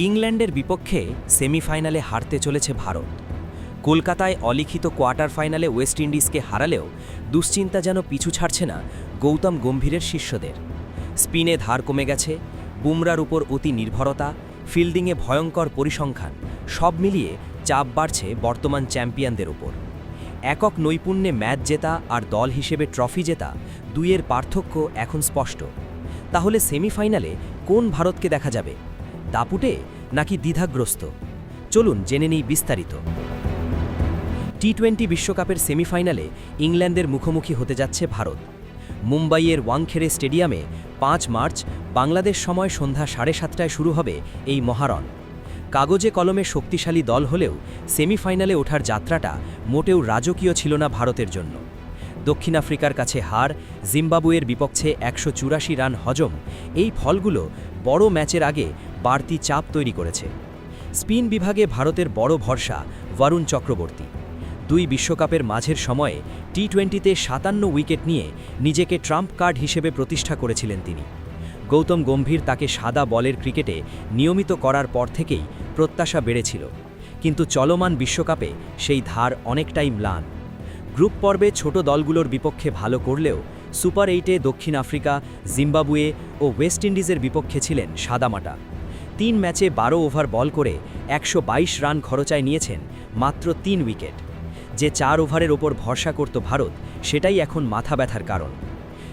ইংল্যান্ডের বিপক্ষে সেমিফাইনালে হারতে চলেছে ভারত। কলকাতায় অলিখিত কোয়ার্টার ফাইনালে ওয়েস্ট ইন্ডিজকে হারালেও দুশ্চিন্তা যেন পিছু ছাড়ছে না গৌতম গম্ভীরের শিষ্যদের। স্পিনে ধার কমে গেছে, বুমরার উপর অতি নির্ভরতা, ফিল্ডিংয়ে ভয়ঙ্কর পরিসংখ্যান, সব মিলিয়ে চাপ বাড়ছে বর্তমান চ্যাম্পিয়নদের উপর। একক নৈপুণ্যে ম্যাচ জেতা আর দল হিসেবে ট্রফি জেতা, দুইয়ের পার্থক্য এখন স্পষ্ট। তাহলে সেমিফাইনালে কোন ভারতকে দেখা যাবে? দাপুটে নাকি দ্বিধাগ্রস্ত? চলুন জেনে নেই বিস্তারিত। টি-20 বিশ্বকাপের সেমিফাইনালে ইংল্যান্ডের মুখোমুখি হতে যাচ্ছে ভারত। মুম্বাইয়ের ওয়াংখেড়ে স্টেডিয়ামে 5 মার্চ বাংলাদেশ সময় সন্ধ্যা 7:30টায় শুরু হবে এই মহারণ। কাগজে কলমে শক্তিশালী দল হলেও সেমিফাইনালে ওঠার যাত্রাটা মোটেও রাজকীয় ছিল না ভারতের জন্য। দক্ষিণ আফ্রিকার কাছে হার, জিম্বাবুয়ের বিপক্ষে 184 রান হজম, এই ফলগুলো বড় ম্যাচের আগে বাড়তি চাপ তৈরি করেছে। স্পিন বিভাগে ভারতের বড় ভরসা বরুণ চক্রবর্তী। দুই বিশ্বকাপের মাঝের সময়ে টি-20তে 57 উইকেট নিয়ে নিজেকে ট্রাম্প কার্ড হিসেবে প্রতিষ্ঠা করেছিলেন তিনি। গৌতম গম্ভীর তাকে সাদা বলের ক্রিকেটে নিয়মিত করার পর থেকেই প্রত্যাশা বেড়েছিল, কিন্তু চলমান বিশ্বকাপে সেই ধার অনেকটাই ম্লান। গ্রুপ পর্বে ছোট দলগুলোর বিপক্ষে ভালো করলেও সুপার 8-এ দক্ষিণ আফ্রিকা, জিম্বাবুয়ে ও ওয়েস্ট ইন্ডিজের বিপক্ষে ছিলেন সাদামাটা। 3 ম্যাচে 12 ওভার বল করে 122 রান খরচায় নিয়েছেন মাত্র 3 উইকেট। যে 4 ওভারের ওপর ভরসা করত ভারত, সেটাই এখন মাথা ব্যথার কারণ।